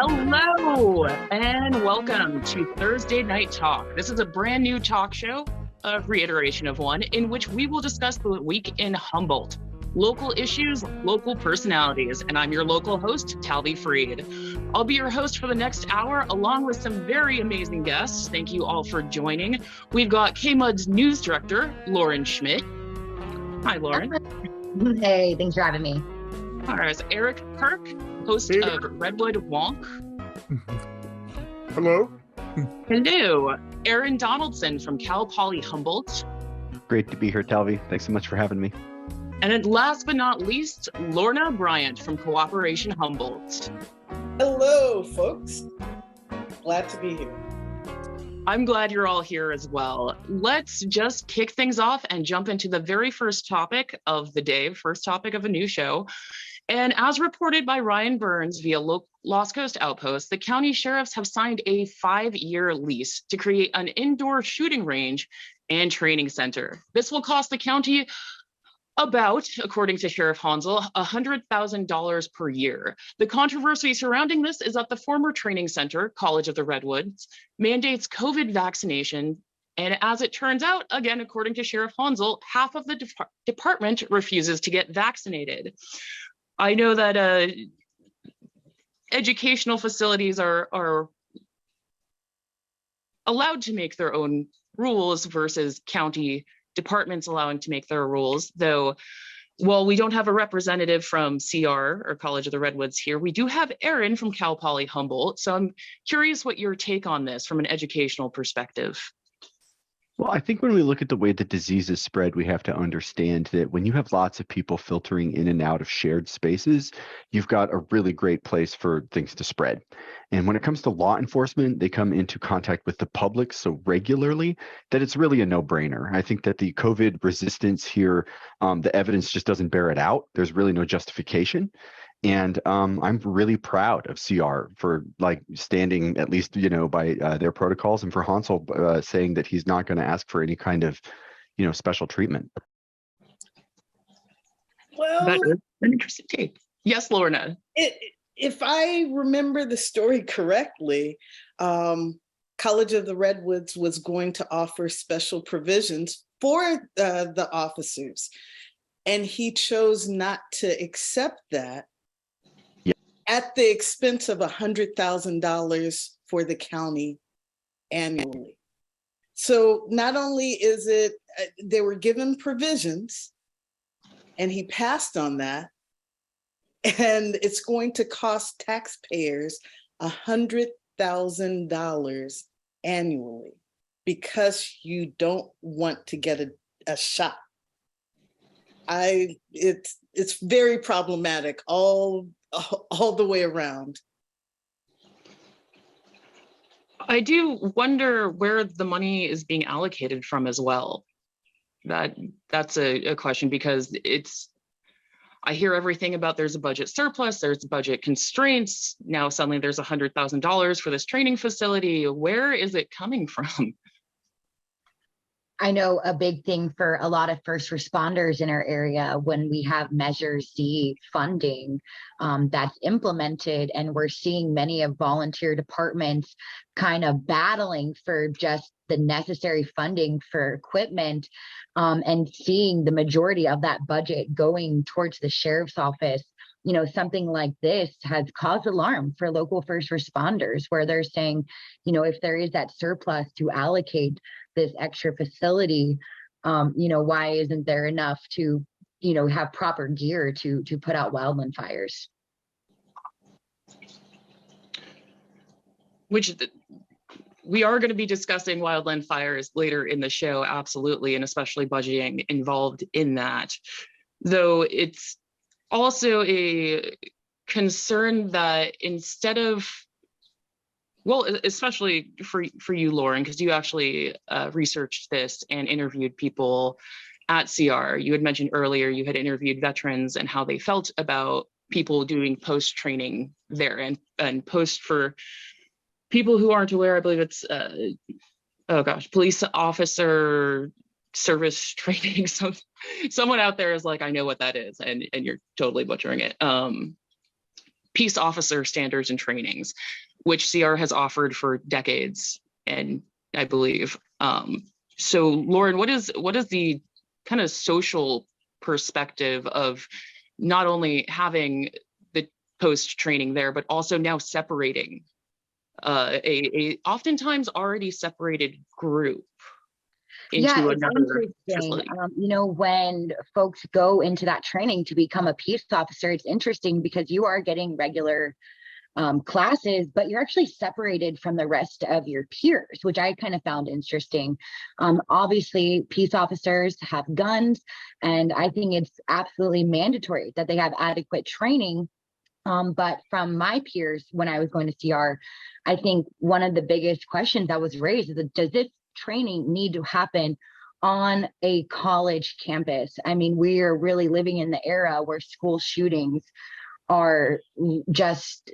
Hello and welcome to Thursday Night Talk. This is a brand new talk show, a reiteration of one, in which we will discuss the week in Humboldt. Local issues, local personalities, and I'm your local host, Talvi Fried. I'll be your host for the next hour, along with some very amazing guests. Thank you all for joining. We've got KMUD's news director, Lauren Schmidt. Hi, Lauren. Hey, thanks for having me. All right, so Eric Kirk, host of Redwood Wonk. Hello. Hello. Aaron Donaldson from Cal Poly Humboldt. Great to be here, Talvi. Thanks so much for having me. And then last but not least, Lorna Bryant from Cooperation Humboldt. Hello, folks. Glad to be here. I'm glad you're all here as well. Let's just kick things off and jump into the very first topic of the day, first topic of a new show. And as reported by Ryan Burns via Lost Coast Outpost, the county sheriffs have signed a 5-year lease to create an indoor shooting range and training center. This will cost the county about, according to Sheriff Hansel, $100,000 per year. The controversy surrounding this is that the former training center, College of the Redwoods, mandates COVID vaccination. And as it turns out, again, according to Sheriff Hansel, half of the department refuses to get vaccinated. I know that educational facilities are allowed to make their own rules versus county departments allowing to make their rules, though. Well, we don't have a representative from CR or College of the Redwoods here. We do have Aaron from Cal Poly Humboldt. So I'm curious what your take on this from an educational perspective. Well, I think when we look at the way the disease is spread, we have to understand that when you have lots of people filtering in and out of shared spaces, you've got a really great place for things to spread. And when it comes to law enforcement, they come into contact with the public so regularly that it's really a no-brainer. I think that the COVID resistance here, the evidence just doesn't bear it out. There's really no justification. And I'm really proud of CR for standing at least, by their protocols, and for Hansel saying that he's not going to ask for any kind of, special treatment. Well, that is an interesting take. Yes, Lorna. If I remember the story correctly, College of the Redwoods was going to offer special provisions for the officers, and he chose not to accept that. At the expense of $100,000 for the county annually. So not only is it, they were given provisions and he passed on that, and it's going to cost taxpayers $100,000 annually because you don't want to get a shot. It's very problematic all the way around. I do wonder where the money is being allocated from as well. That's a question, because I hear everything about there's a budget surplus, there's budget constraints. Now suddenly there's $100,000 for this training facility. Where is it coming from? I know a big thing for a lot of first responders in our area, when we have Measure Z funding that's implemented, and we're seeing many of volunteer departments kind of battling for just the necessary funding for equipment, and seeing the majority of that budget going towards the sheriff's office. Something like this has caused alarm for local first responders, where they're saying, if there is that surplus to allocate this extra facility, why isn't there enough to, have proper gear to put out wildland fires? Which we are going to be discussing wildland fires later in the show, absolutely, and especially budgeting involved in that. Though it's also a concern that instead of, well, especially for you, Lauren, because you actually researched this and interviewed people at CR. You had mentioned earlier you had interviewed veterans and how they felt about people doing post-training there, and post, for people who aren't aware, I believe it's, police officer service training. So someone out there is like, I know what that is, and you're totally butchering it. peace officer standards and trainings, which CR has offered for decades, and I believe. So Lauren, what is the kind of social perspective of not only having the post training there, but also now separating a oftentimes already separated group into It's another interesting. facility? When folks go into that training to become a peace officer, it's interesting because you are getting regular classes, but you're actually separated from the rest of your peers, which I kind of found interesting. Obviously, peace officers have guns, and I think it's absolutely mandatory that they have adequate training. But from my peers, when I was going to CR, I think one of the biggest questions that was raised is, does this training need to happen on a college campus? I mean, we are really living in the era where school shootings are just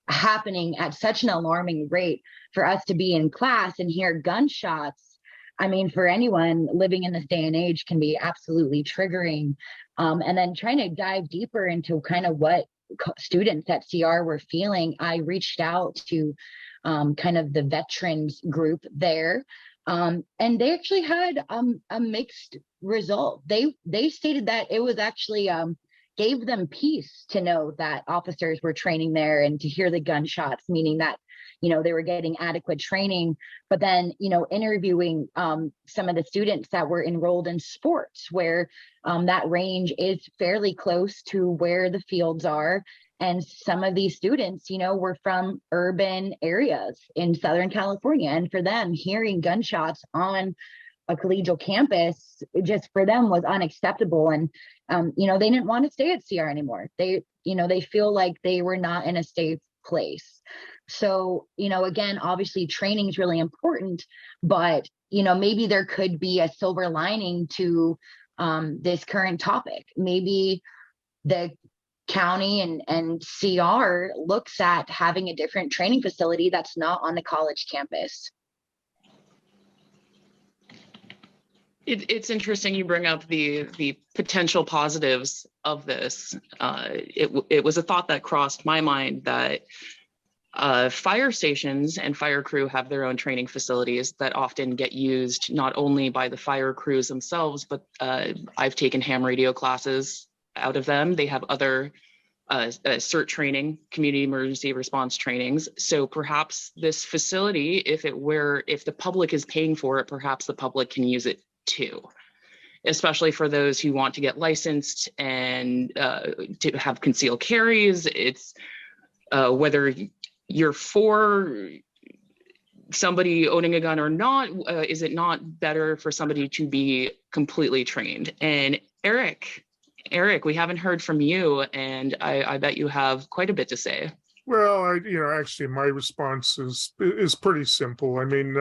happening at such an alarming rate. For us to be in class and hear gunshots, I mean, for anyone living in this day and age, can be absolutely triggering. And then trying to dive deeper into kind of what students at CR were feeling, I reached out to kind of the veterans group there. And they actually had a mixed result. They stated that it was actually gave them peace to know that officers were training there and to hear the gunshots, meaning that, they were getting adequate training. But then, interviewing some of the students that were enrolled in sports, where that range is fairly close to where the fields are. And some of these students, were from urban areas in Southern California. And for them, hearing gunshots on a collegial campus, just for them was unacceptable. And, they didn't want to stay at CR anymore. They feel like they were not in a safe place. So, again, obviously training is really important, but, maybe there could be a silver lining to this current topic. Maybe the county and CR looks at having a different training facility that's not on the college campus. It's interesting you bring up the potential positives of this. It was a thought that crossed my mind that fire stations and fire crew have their own training facilities that often get used not only by the fire crews themselves, but I've taken ham radio classes out of them. They have other CERT training, community emergency response trainings. So perhaps this facility, if the public is paying for it, perhaps the public can use it too, especially for those who want to get licensed and to have concealed carries. It's whether you're for somebody owning a gun or not, is it not better for somebody to be completely trained? And Eric, we haven't heard from you, and I bet you have quite a bit to say. Well, actually, my response is pretty simple. I mean,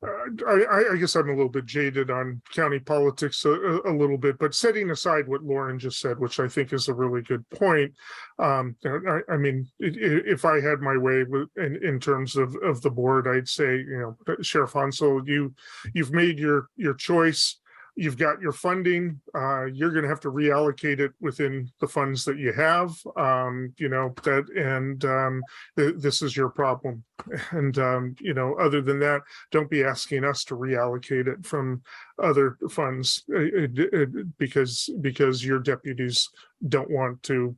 I guess I'm a little bit jaded on county politics a little bit, but setting aside what Lauren just said, which I think is a really good point. I mean, if I had my way in terms of the board, I'd say, Sheriff Hansel, you've made your choice. You've got your funding. You're going to have to reallocate it within the funds that you have. This is your problem. And other than that, don't be asking us to reallocate it from other funds because your deputies don't want to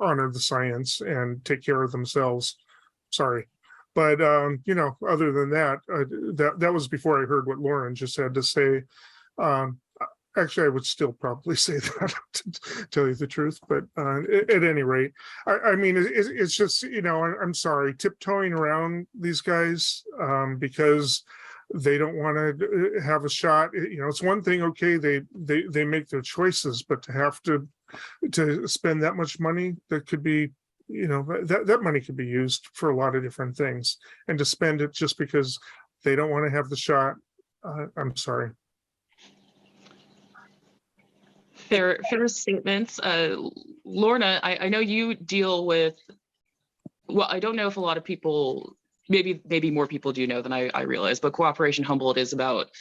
honor the science and take care of themselves. Sorry. But other than that, that was before I heard what Lauren just had to say. Actually, I would still probably say that, to tell you the truth. But at any rate, I mean, it's just, I'm sorry, tiptoeing around these guys because they don't want to have a shot. It's one thing, okay, they make their choices, but to have to spend that much money, that could be, that money could be used for a lot of different things, and to spend it just because they don't want to have the shot, I'm sorry. Fair statements. Lorna, I know you deal with, well, I don't know if a lot of people, maybe more people do know than I realize, but Cooperation Humboldt is about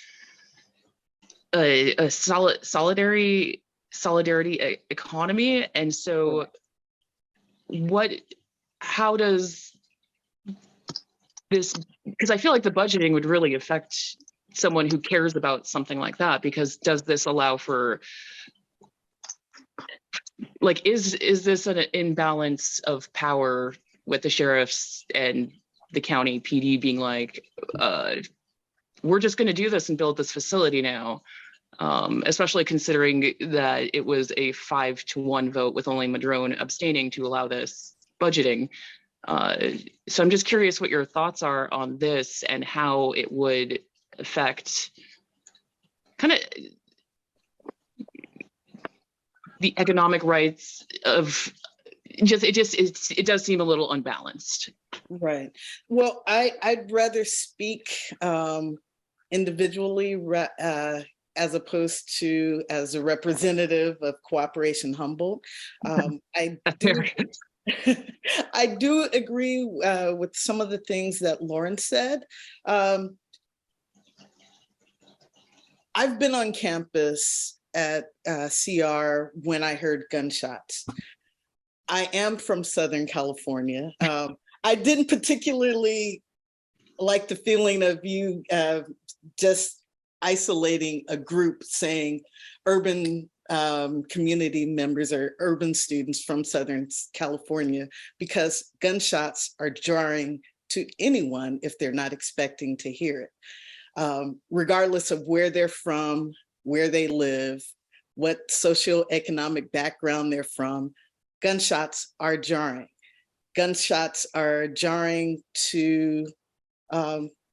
a solidarity economy. And so what how does this, because I feel like the budgeting would really affect someone who cares about something like that, because does this allow for, like, is this an imbalance of power with the sheriffs and the county PD being like, we're just going to do this and build this facility now, especially considering that it was a 5-1 vote with only Madrone abstaining to allow this budgeting. So I'm just curious what your thoughts are on this and how it would affect kind of the economic rights of it does seem a little unbalanced. Right. Well, I'd rather speak individually as opposed to as a representative of Cooperation Humboldt. I do agree with some of the things that Lauren said. I've been on campus at CR when I heard gunshots. I am from Southern California. I didn't particularly like the feeling of you just isolating a group saying urban community members or urban students from Southern California, because gunshots are jarring to anyone if they're not expecting to hear it, regardless of where they're from, where they live, what socioeconomic background they're from. Gunshots are jarring. Gunshots are jarring to,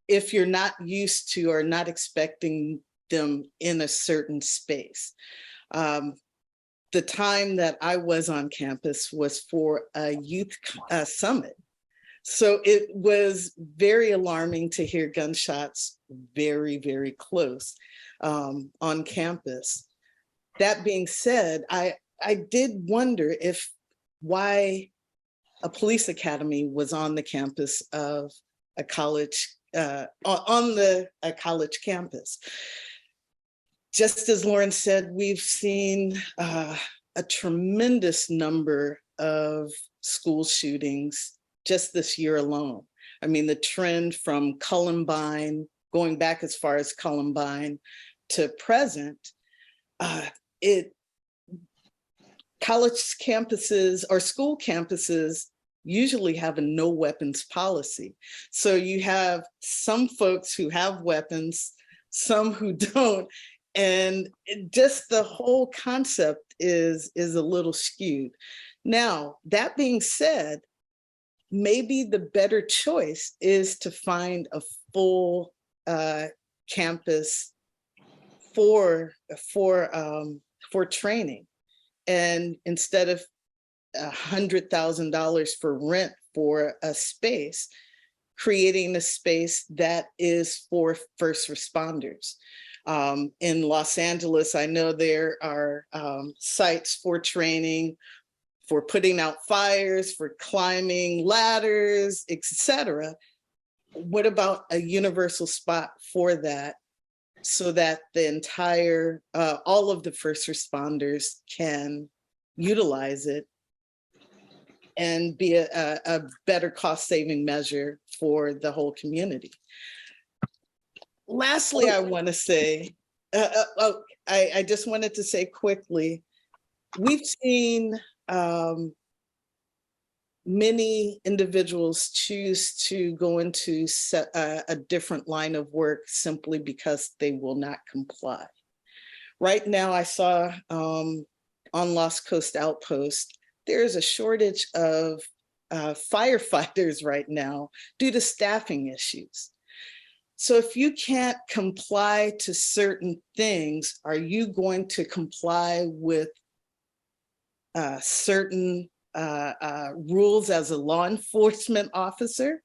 if you're not used to or not expecting them in a certain space. The time that I was on campus was for a youth summit. So it was very alarming to hear gunshots very, very close on campus. That being said, I did wonder why a police academy was on the campus of a college, a college campus. Just as Lauren said, we've seen a tremendous number of school shootings just this year alone. I mean, the trend from Columbine, going back as far as Columbine to present, college campuses or school campuses usually have a no weapons policy. So you have some folks who have weapons, some who don't, and just the whole concept is a little skewed. Now, that being said, maybe the better choice is to find a full campus for training. And instead of $100,000 for rent for a space, creating a space that is for first responders. In Los Angeles, I know there are sites for training, for putting out fires, for climbing ladders, etc. What about a universal spot for that, so that the entire, all of the first responders can utilize it and be a better cost-saving measure for the whole community? Lastly, I want to say, I just wanted to say quickly, we've seen many individuals choose to go into a different line of work simply because they will not comply. Right now, I saw on Lost Coast Outpost, there is a shortage of firefighters right now due to staffing issues. So if you can't comply to certain things, are you going to comply with certain rules as a law enforcement officer?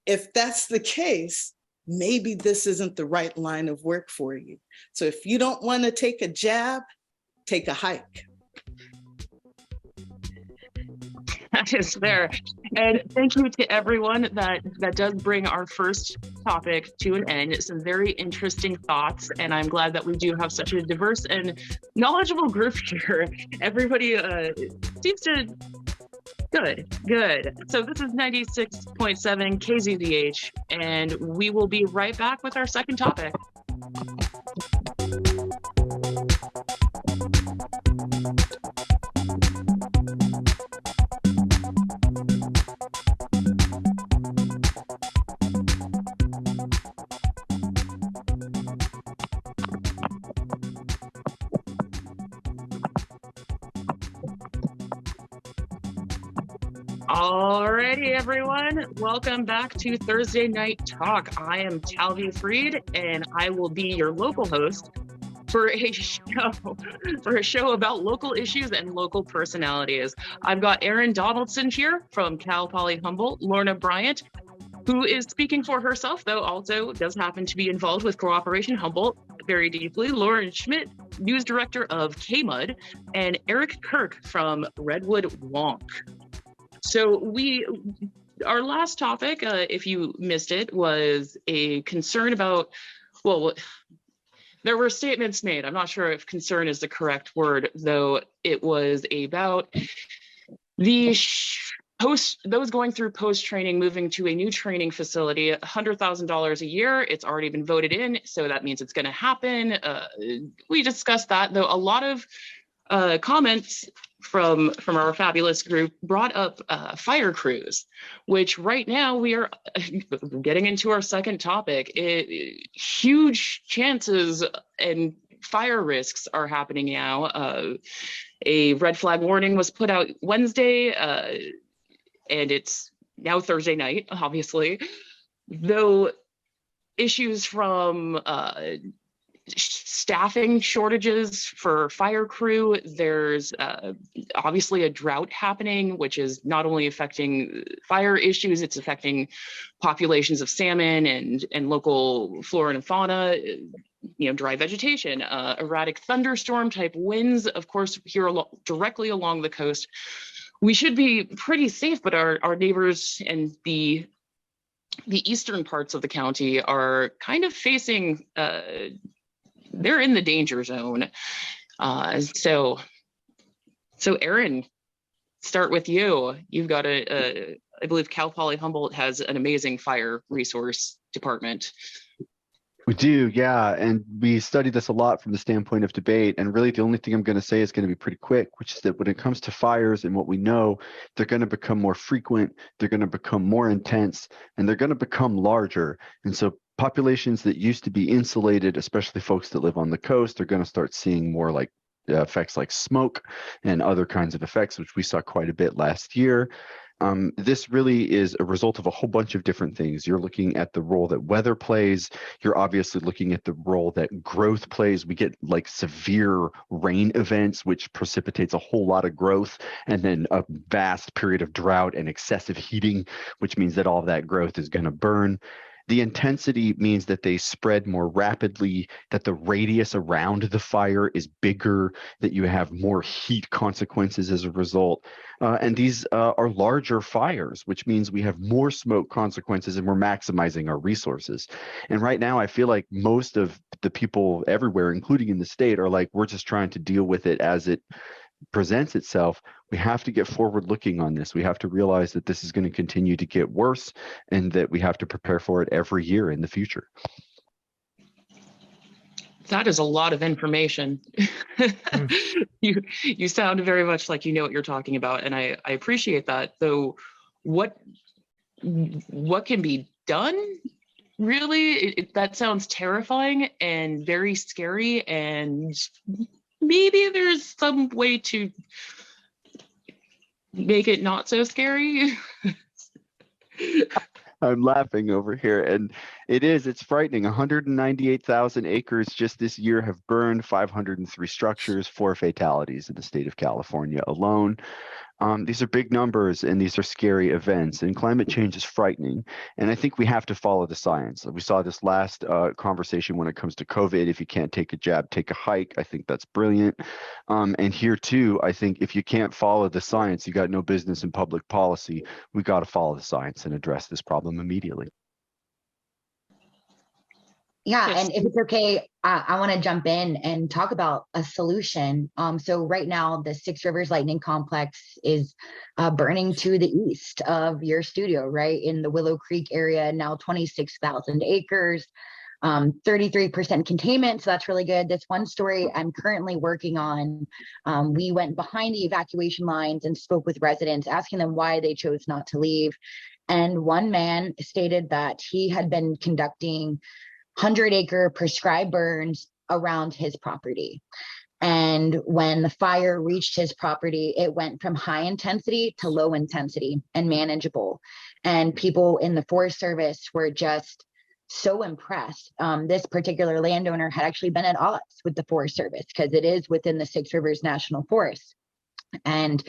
If that's the case, maybe this isn't the right line of work for you. So if you don't want to take a jab, take a hike. That is there. And thank you to everyone that does bring our first topic to an end. Some very interesting thoughts, and I'm glad that we do have such a diverse and knowledgeable group here. Everybody seems to Good, good. So this is 96.7 KZDH, and we will be right back with our second topic. Alrighty, everyone. Welcome back to Thursday Night Talk. I am Talvi Fried, and I will be your local host for a show about local issues and local personalities. I've got Erin Donaldson here from Cal Poly Humboldt, Lorna Bryant, who is speaking for herself, though also does happen to be involved with Cooperation Humboldt very deeply, Lauren Schmidt, news director of KMUD, and Eric Kirk from Redwood Wonk. So our last topic, if you missed it, was a concern about, well, there were statements made. I'm not sure if concern is the correct word, though it was about those going through post-training, moving to a new training facility, $100,000 a year. It's already been voted in, so that means it's going to happen. We discussed that, though a lot of comments from our fabulous group brought up fire crews, which right now we are getting into our second topic. Huge chances and fire risks are happening now. A red flag warning was put out Wednesday, and it's now Thursday night, obviously, though issues from staffing shortages for fire crew. There's obviously a drought happening, which is not only affecting fire issues, it's affecting populations of salmon and local flora and fauna, dry vegetation, erratic thunderstorm type winds, of course, here directly along the coast. We should be pretty safe, but our neighbors and the eastern parts of the county are kind of facing they're in the danger zone. So Erin, start with you. You've got I believe Cal Poly Humboldt has an amazing fire resource department. We do, yeah. And we study this a lot from the standpoint of debate. And really the only thing I'm going to say is going to be pretty quick, which is that when it comes to fires and what we know, they're going to become more frequent, they're going to become more intense, and they're going to become larger. And so populations that used to be insulated, especially folks that live on the coast, are going to start seeing more like effects like smoke and other kinds of effects, which we saw quite a bit last year. This really is a result of a whole bunch of different things. You're looking at the role that weather plays. You're obviously looking at the role that growth plays. We get like severe rain events, which precipitates a whole lot of growth, and then a vast period of drought and excessive heating, which means that all of that growth is going to burn. The intensity means that they spread more rapidly, that the radius around the fire is bigger, that you have more heat consequences as a result. And these are larger fires, which means we have more smoke consequences and we're maximizing our resources. And right now, I feel like most of the people everywhere, including in the state, are like, we're just trying to deal with it as it presents itself. We have to get forward looking on this. We have to realize that this is going to continue to get worse and that we have to prepare for it every year in the future. That is a lot of information. You sound very much like you know what you're talking about, and I appreciate that. Though what can be done? Really, that sounds terrifying and very scary, and maybe there's some way to make it not so scary. I'm laughing over here, and it's frightening. 198,000 acres just this year have burned, 503 structures, 4 fatalities in the state of California alone. These are big numbers and these are scary events, and climate change is frightening. And I think we have to follow the science. We saw this last conversation when it comes to COVID. If you can't take a jab, take a hike. I think that's brilliant. And here too, I think if you can't follow the science, you got no business in public policy. We got to follow the science and address this problem immediately. Yeah, Yes. and if it's okay, I want to jump in and talk about a solution. So right now, the Six Rivers Lightning Complex is burning to the east of your studio, right in the Willow Creek area, now 26,000 acres, 33% containment. So that's really good. This one story I'm currently working on, we went behind the evacuation lines and spoke with residents, asking them why they chose not to leave. And one man stated that he had been conducting 100-acre prescribed burns around his property. And when the fire reached his property, it went from high intensity to low intensity and manageable. And people in the Forest Service were just so impressed. This particular landowner had actually been at odds with the Forest Service because it is within the Six Rivers National Forest. And,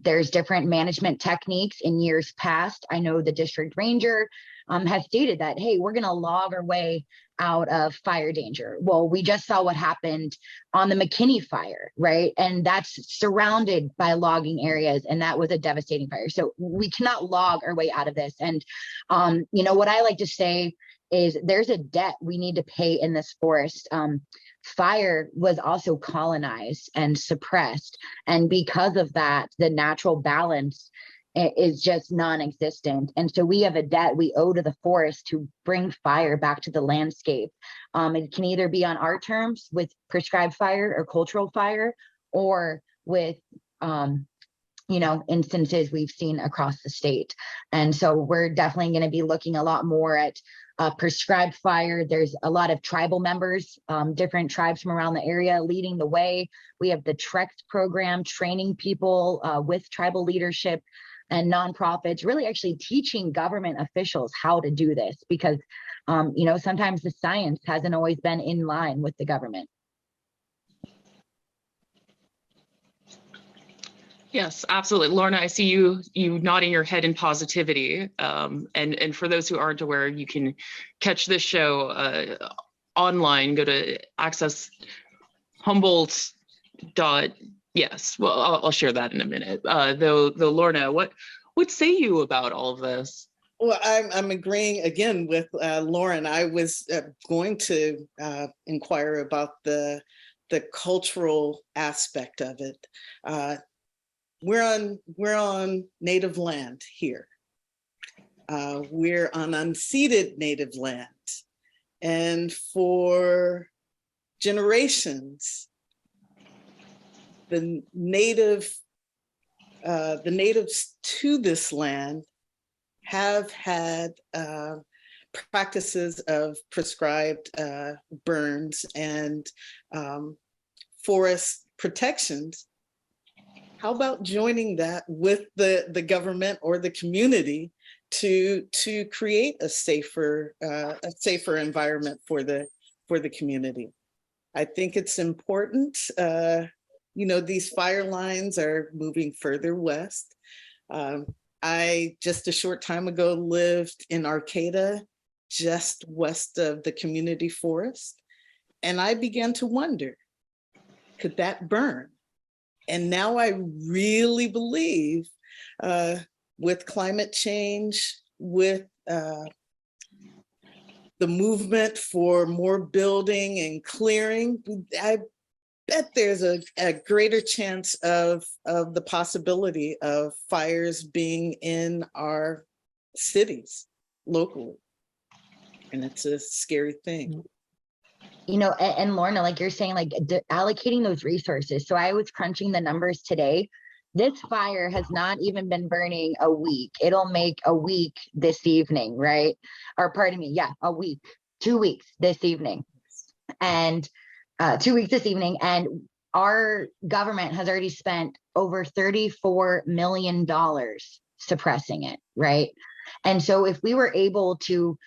there's different management techniques in years past. I know the district ranger has stated that, hey, we're going to log our way out of fire danger. Well, we just saw what happened on the McKinney fire, right? And that's surrounded by logging areas. And that was a devastating fire. So we cannot log our way out of this. And, what I like to say is there's a debt we need to pay in this forest. Fire was also colonized and suppressed. And because of that, the natural balance is just non-existent. And so we have a debt we owe to the forest to bring fire back to the landscape. It can either be on our terms with prescribed fire or cultural fire, or with instances we've seen across the state. And so we're definitely going to be looking a lot more at prescribed fire. There's a lot of tribal members, different tribes from around the area leading the way. We have the TREX program, training people with tribal leadership and nonprofits, really actually teaching government officials how to do this, because, sometimes the science hasn't always been in line with the government. Yes, absolutely. Lorna, I see you nodding your head in positivity. And for those who aren't aware, you can catch this show online. Go to access Humboldt. Yes, well, I'll share that in a minute. Though Lorna, what say you about all of this? Well, I'm agreeing again with Lauren. I was going to inquire about the cultural aspect of it. We're on native land here. We're on unceded native land, and for generations, the natives to this land have had practices of prescribed burns and forest protections. How about joining that with the government or the community to create a safer environment for the community? I think it's important. These fire lines are moving further west. I just a short time ago lived in Arcata, just west of the community forest, and I began to wonder, could that burn? And now I really believe with climate change, with the movement for more building and clearing, I bet there's a greater chance of the possibility of fires being in our cities locally. And it's a scary thing. And Lorna, like you're saying, like allocating those resources. So I was crunching the numbers today. This fire has not even been burning a week. It'll make a week this evening, right? Or pardon me, yeah, a week, 2 weeks this evening. And 2 weeks this evening. And our government has already spent over $34 million suppressing it, right? And so if we were able to,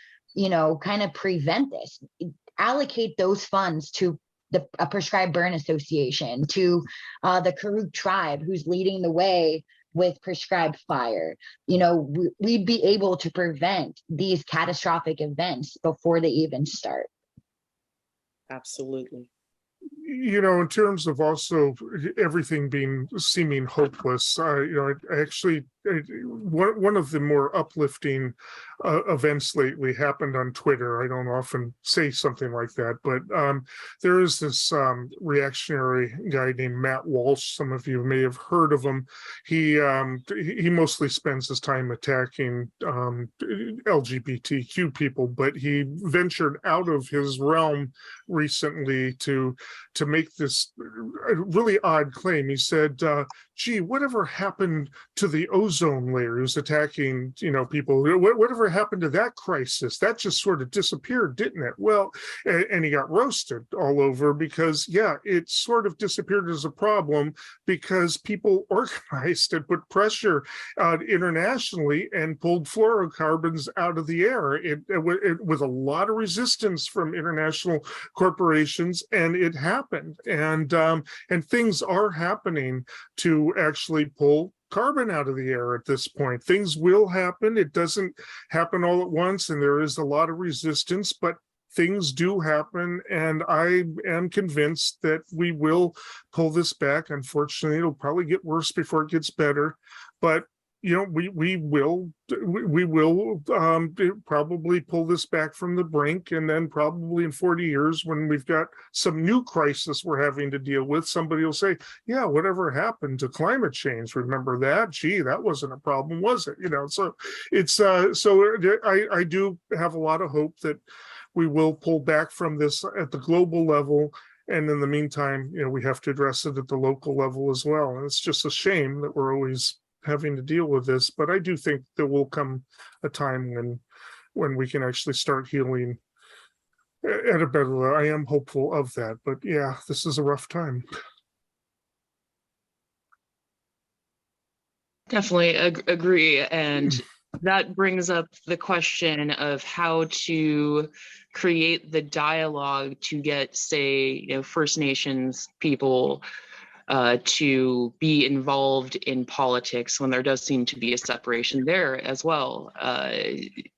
kind of prevent this, allocate those funds to a prescribed burn association, to the Karuk tribe who's leading the way with prescribed fire, we'd be able to prevent these catastrophic events before they even start. Absolutely. in terms of also everything seeming hopeless, I actually, one of the more uplifting events lately happened on Twitter. I don't often say something like that, but there is this reactionary guy named Matt Walsh. Some of you may have heard of him. He mostly spends his time attacking LGBTQ people, but he ventured out of his realm recently to make this really odd claim. He said, gee, whatever happened to the ozone layer? He was attacking, people. Whatever happened to that crisis? That just sort of disappeared, didn't it? Well, and he got roasted all over because, yeah, it sort of disappeared as a problem because people organized and put pressure internationally and pulled fluorocarbons out of the air with a lot of resistance from international corporations, and it happened. And things are happening to actually pull carbon out of the air at this point. Things will happen. It doesn't happen all at once, and there is a lot of resistance, but things do happen, and I am convinced that we will pull this back. Unfortunately, it'll probably get worse before it gets better, but we will probably pull this back from the brink, and then probably in 40 years, when we've got some new crisis we're having to deal with, somebody will say, yeah, whatever happened to climate change? Remember that? Gee, that wasn't a problem, was it? So it's I do have a lot of hope that we will pull back from this at the global level. And in the meantime, we have to address it at the local level as well. And it's just a shame that we're always having to deal with this, but I do think there will come a time when we can actually start healing at a better level. I am hopeful of that, but yeah, this is a rough time. Definitely agree. And that brings up the question of how to create the dialogue to get, say, First Nations people to be involved in politics when there does seem to be a separation there as well.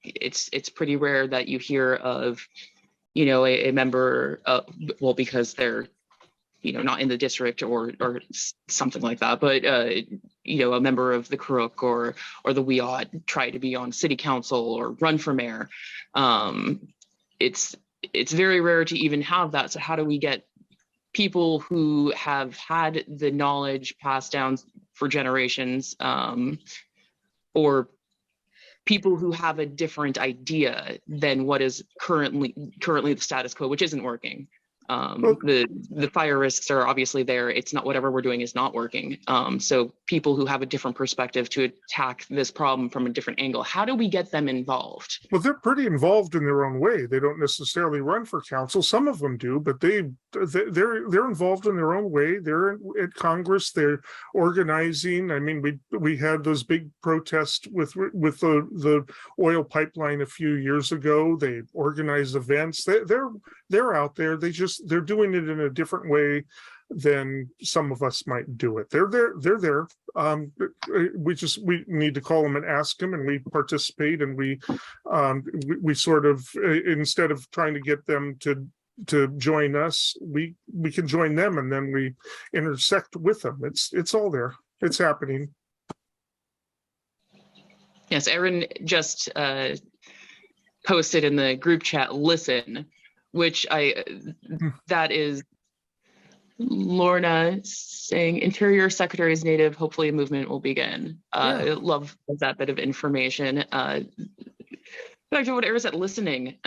It's pretty rare that you hear of, a member, because they're, not in the district or something like that, but a member of the Kuruk or the Wiyot try to be on city council or run for mayor. It's very rare to even have that. So how do we get people who have had the knowledge passed down for generations, or people who have a different idea than what is currently the status quo, which isn't working? The fire risks are obviously there. It's not, whatever we're doing is not working. So people who have a different perspective to attack this problem from a different angle, how do we get them involved? Well, they're pretty involved in their own way. They don't necessarily run for council. Some of them do, but they're involved in their own way. They're at Congress. They're organizing. I mean, we had those big protests with the oil pipeline a few years ago. They organize events. They're out there. They're doing it in a different way than some of us might do it. They're there. We need to call them and ask them, and we participate, and we sort of, instead of trying to get them to join us, we can join them, and then we intersect with them. It's all there. It's happening. Yes, Erin just posted in the group chat, listen, which that is Lorna saying Interior Secretary is Native, hopefully a movement will begin. I love that bit of information. Back to what Erin said, listening.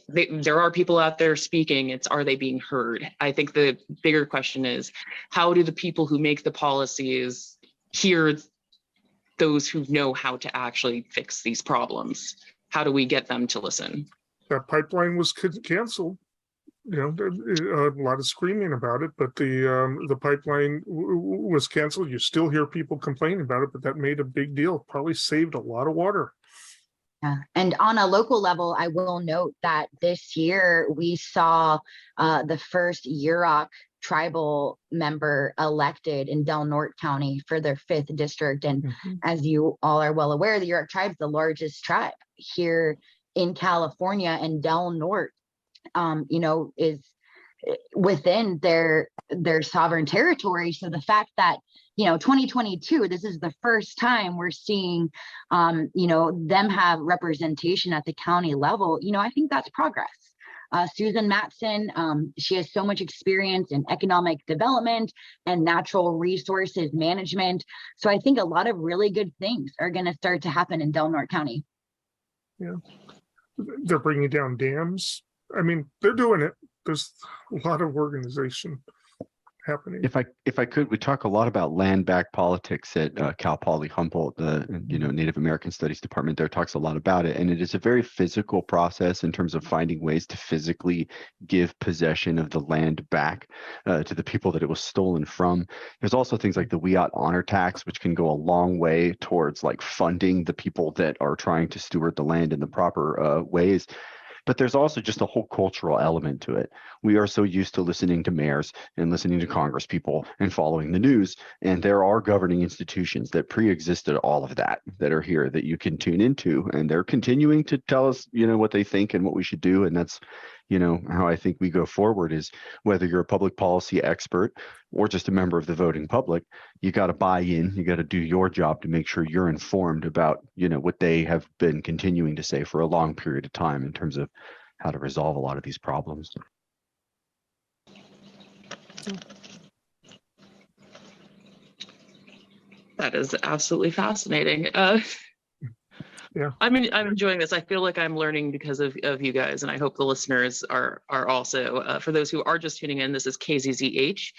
There are people out there speaking. Are they being heard? I think the bigger question is, how do the people who make the policies hear those who know how to actually fix these problems? How do we get them to listen? That pipeline was canceled. A lot of screaming about it, but the pipeline was canceled. You still hear people complaining about it, but that made a big deal. Probably saved a lot of water. Yeah. And on a local level, I will note that this year we saw the first Yurok tribal member elected in Del Norte County for their 5th district. And as you all are well aware, the Yurok tribe is the largest tribe here in California, and Del Norte, within their sovereign territory. So the fact that 2022, this is the first time we're seeing them have representation at the county level. I think that's progress. Susan Matson, she has so much experience in economic development and natural resources management. So I think a lot of really good things are going to start to happen in Del Norte County. Yeah, they're bringing down dams. I mean, they're doing it. There's a lot of organization happening. If I could, we talk a lot about land back politics at Cal Poly Humboldt, the Native American Studies department there talks a lot about it, and it is a very physical process in terms of finding ways to physically give possession of the land back to the people that it was stolen from. There's also things like the Wiat honor tax, which can go a long way towards like funding the people that are trying to steward the land in the proper ways. But there's also just a whole cultural element to it. We are so used to listening to mayors and listening to Congress people and following the news. And there are governing institutions that pre-existed all of that are here that you can tune into. And they're continuing to tell us, what they think and what we should do. And that's, how I think we go forward is whether you're a public policy expert or just a member of the voting public, you got to buy in, you got to do your job to make sure you're informed about, what they have been continuing to say for a long period of time in terms of how to resolve a lot of these problems. That is absolutely fascinating. Yeah, I'm enjoying this. I feel like I'm learning because of you guys, and I hope the listeners are also. For those who are just tuning in, this is KZZH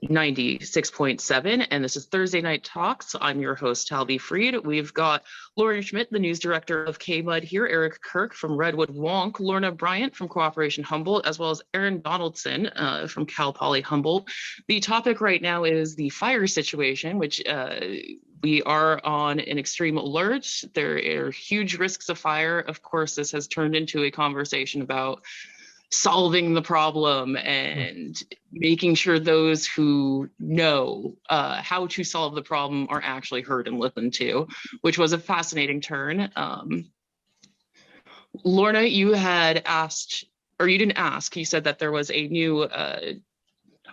96.7, and this is Thursday Night Talks. I'm your host, Talvi Fried. We've got Lauren Schmidt, the news director of KMUD here, Eric Kirk from Redwood Wonk, Lorna Bryant from Cooperation Humboldt, as well as Aaron Donaldson from Cal Poly Humboldt. The topic right now is the fire situation, which we are on an extreme alert. There are huge risks of fire. Of course, this has turned into a conversation about solving the problem and making sure those who know how to solve the problem are actually heard and listened to, which was a fascinating turn. Lorna, you had asked, or you didn't ask, you said that there was a new,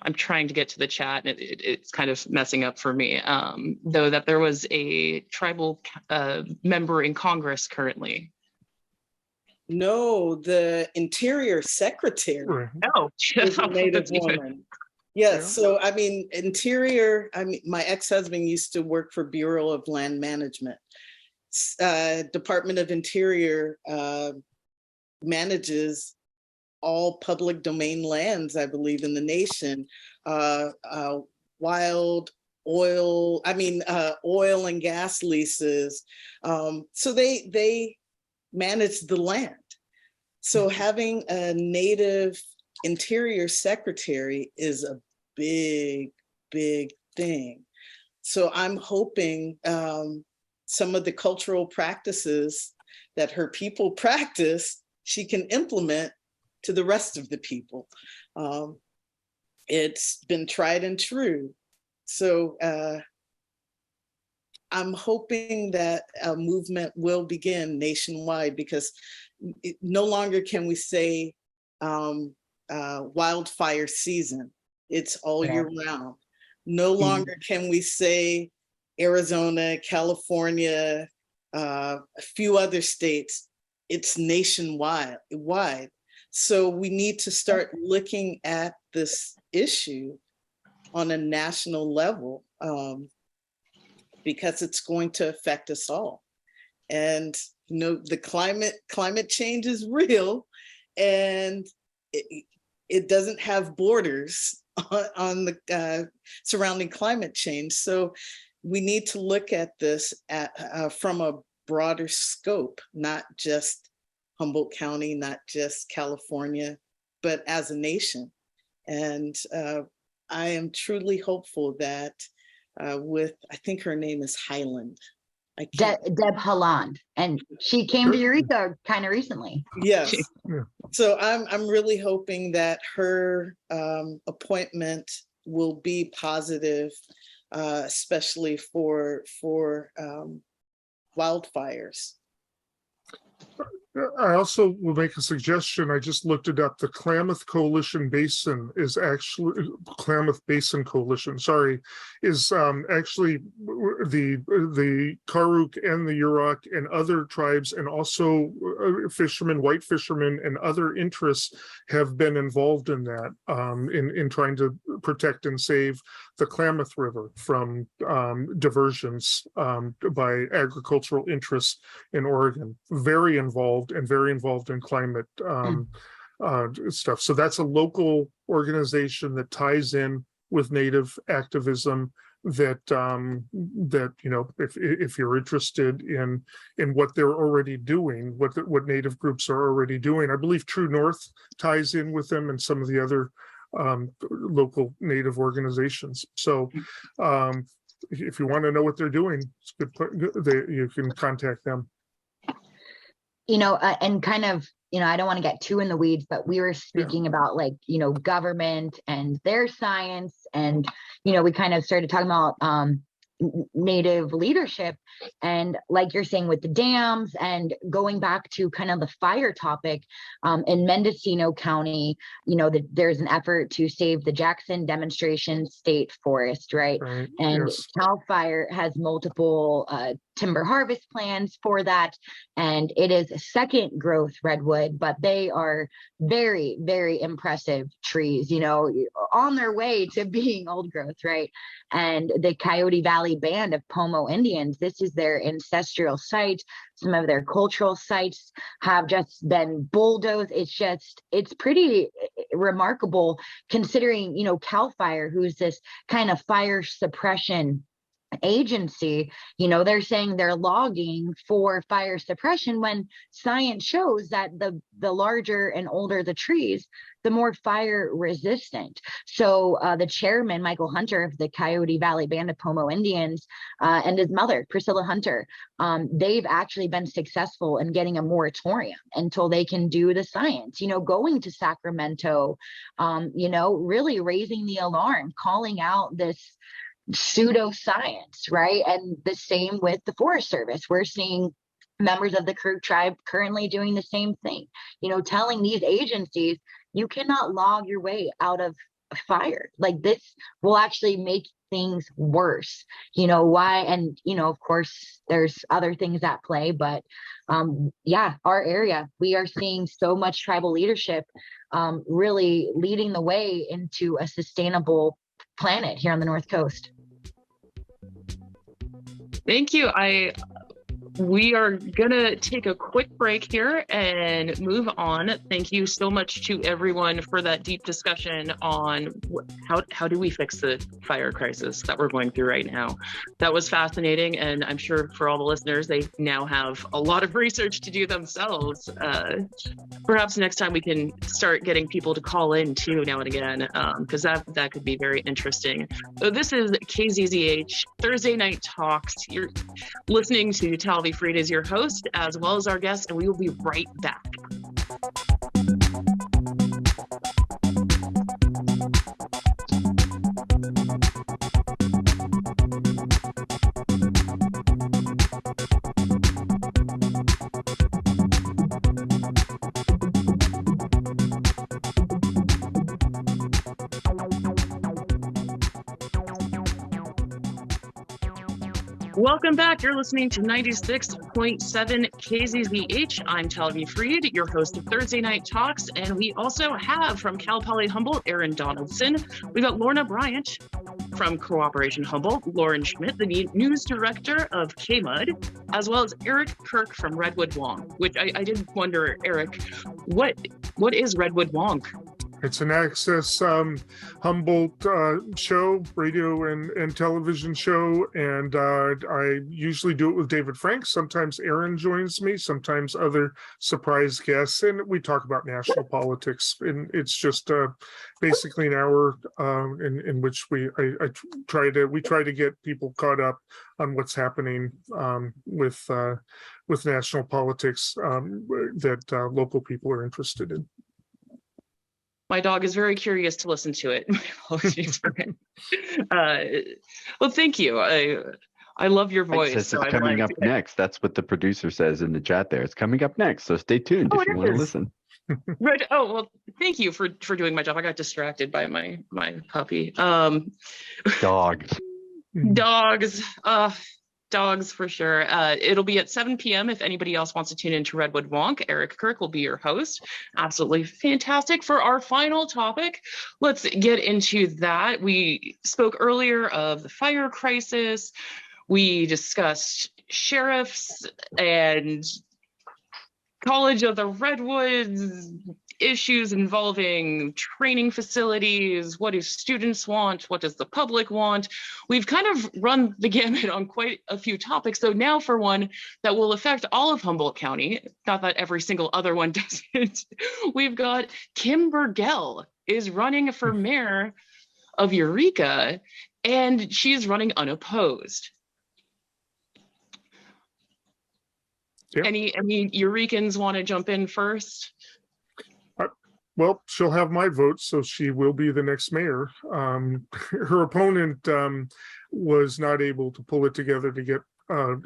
I'm trying to get to the chat and it's kind of messing up for me, though, that there was a tribal member in Congress currently. No, the Interior Secretary Oh, is a Native woman. Yes, so Interior, my ex-husband used to work for Bureau of Land Management. Department of Interior manages all public domain lands, I believe, in the nation. Wild oil, oil and gas leases. So they manage the land. So having a Native Interior Secretary is a big, big thing. So I'm hoping some of the cultural practices that her people practice, she can implement to the rest of the people. It's been tried and true. So I'm hoping that a movement will begin nationwide, because no longer can we say wildfire season. It's all year round. No longer can we say Arizona, California, a few other states. It's nationwide. So we need to start looking at this issue on a national level, because it's going to affect us all. And the climate change is real, and it doesn't have borders on the surrounding climate change. So we need to look at this from a broader scope, not just Humboldt County, not just California, but as a nation. And I am truly hopeful that with, I think her name is Highland. Deb Holland, and she came to Eureka kind of recently. Yes. So I'm really hoping that her appointment will be positive, especially for wildfires. I also will make a suggestion. I just looked it up. The Klamath Coalition Basin is actually Klamath Basin Coalition. Sorry, is actually the Karuk and the Yurok and other tribes, and also fishermen, white fishermen, and other interests have been involved in that in trying to protect and save the Klamath River from diversions by agricultural interests in Oregon. Very involved in climate stuff. So that's a local organization that ties in with Native activism. That if you're interested in what they're already doing, what Native groups are already doing, I believe True North ties in with them and some of the other local Native organizations. So if you want to know what they're doing, it's good. You can contact them. And kind of, I don't want to get too in the weeds, but we were speaking about government and their science. And, we kind of started talking about Native leadership, and like you're saying with the dams, and going back to kind of the fire topic in Mendocino County, there's an effort to save the Jackson Demonstration State Forest, right? And yes. Cal Fire has multiple timber harvest plans for that, and it is a second growth redwood, but they are very, very impressive trees, on their way to being old growth, right? And the Coyote Valley Band of Pomo Indians, this is their ancestral site. Some of their cultural sites have just been bulldozed. It's pretty remarkable considering, Cal Fire, who's this kind of fire suppression agency, they're saying they're logging for fire suppression, when science shows that the larger and older the trees, the more fire resistant. So the chairman, Michael Hunter of the Coyote Valley Band of Pomo Indians, and his mother, Priscilla Hunter, they've actually been successful in getting a moratorium until they can do the science, going to Sacramento, really raising the alarm, calling out this pseudoscience, right? And the same with the Forest Service. We're seeing members of the Karuk tribe currently doing the same thing, telling these agencies, you cannot log your way out of fire. Like, this will actually make things worse. Why? And, of course, there's other things at play, but our area, we are seeing so much tribal leadership really leading the way into a sustainable planet here on the North Coast. Thank you. We are going to take a quick break here and move on. Thank you so much to everyone for that deep discussion on how do we fix the fire crisis that we're going through right now. That was fascinating, and I'm sure for all the listeners, they now have a lot of research to do themselves. Perhaps next time we can start getting people to call in too now and again, because that could be very interesting. So this is KZZH Thursday Night Talks. You're listening to Talvi Fried as your host, as well as our guest, and we will be right back. Welcome back. You're listening to 96.7 KZZH. I'm Talvi Fried, your host of Thursday Night Talks, and we also have from Cal Poly Humboldt, Aaron Donaldson. We've got Lorna Bryant from Cooperation Humboldt, Lauren Schmidt, the news director of KMUD, as well as Eric Kirk from Redwood Wonk, which I did wonder, Eric, what is Redwood Wonk? It's an Access Humboldt show, radio and television show, and I usually do it with David Frank. Sometimes Aaron joins me, sometimes other surprise guests, and we talk about national politics. And it's just basically an hour in which we try to get people caught up on what's happening with national politics that local people are interested in. My dog is very curious to listen to it. My apologies for it. Well, thank you. I love your It voice. says So it's I'm coming like, up next. That's what the producer says in the chat there. It's coming up next. So stay tuned Oh, if you it want to is. listen. Right. Oh, well, thank you for doing my job. I got distracted by my puppy. Dog. Dogs. Dogs for sure. It'll be at 7 p.m. if anybody else wants to tune into Redwood Wonk. Eric Kirk will be your host. Absolutely fantastic. For our final topic, let's get into that. We spoke earlier of the fire crisis. We discussed sheriffs and College of the Redwoods, issues involving training facilities. What do students want? What does the public want? We've kind of run the gamut on quite a few topics. So now for one that will affect all of Humboldt County, not that every single other one doesn't, we've got Kim Burgell is running for mayor of Eureka, and she's running unopposed. Yep. Any Eurekans want to jump in first? Well, she'll have my vote, so she will be the next mayor. Her opponent was not able to pull it together to get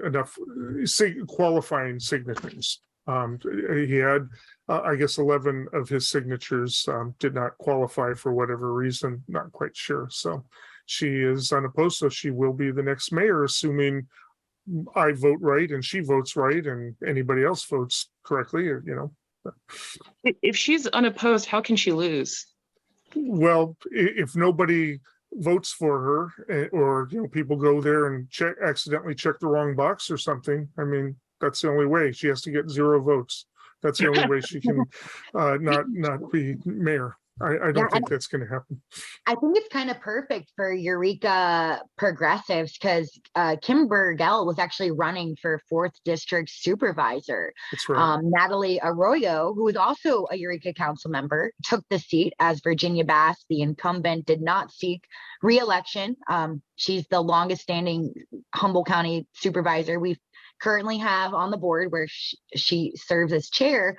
enough qualifying signatures. He had, I guess, 11 of his signatures did not qualify for whatever reason, not quite sure. So she is unopposed, so she will be the next mayor, assuming I vote right and she votes right and anybody else votes correctly, or, you know. If she's unopposed, how can she lose? Well, if nobody votes for her, or, you know, people go there and accidentally check the wrong box or something, I mean, that's the only way. She has to get 0 votes. That's the only way she can not be mayor. I don't think that's going to happen. I think it's kind of perfect for Eureka progressives because Kim Burgell was actually running for 4th District Supervisor. That's right. Natalie Arroyo, who is also a Eureka Council member, took the seat as Virginia Bass, the incumbent, did not seek re-election. She's the longest standing Humboldt County supervisor we currently have on the board, where she serves as chair.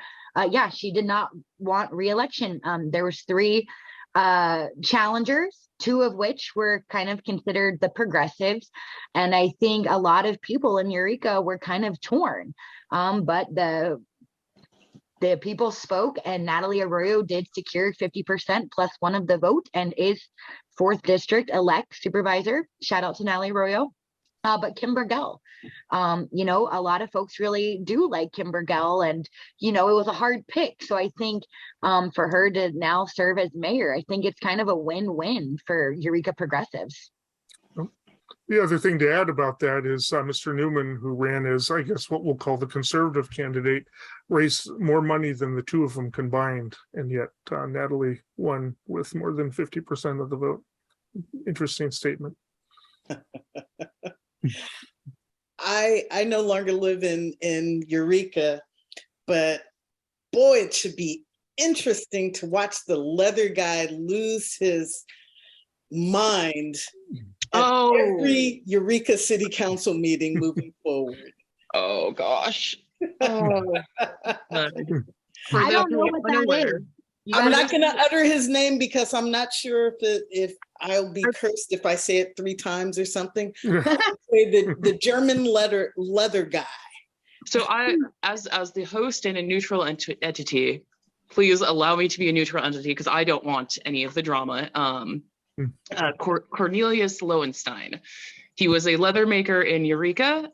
She did not want re-election. There was 3 challengers, 2 of which were kind of considered the progressives. And I think a lot of people in Eureka were kind of torn. But the people spoke, and Natalie Arroyo did secure 50% plus 1 of the vote and is 4th District elect supervisor. Shout out to Natalie Arroyo. But Kim Burgell, a lot of folks really do like Kim Burgell, and, it was a hard pick. So I think for her to now serve as mayor, I think it's kind of a win-win for Eureka progressives. The other thing to add about that is Mr. Newman, who ran as, I guess, what we'll call the conservative candidate, raised more money than the 2 of them combined. And yet Natalie won with more than 50% of the vote. Interesting statement. I no longer live in Eureka, but boy, it should be interesting to watch the leather guy lose his mind at every Eureka City Council meeting moving forward. Oh gosh. Oh. I don't know what that is. I'm not going to utter his name because I'm not sure if I'll be cursed if I say it 3 times or something. the German leather guy. So I, as the host and a neutral entity, please allow me to be a neutral entity because I don't want any of the drama. Cornelius Lowenstein. He was a leather maker in Eureka.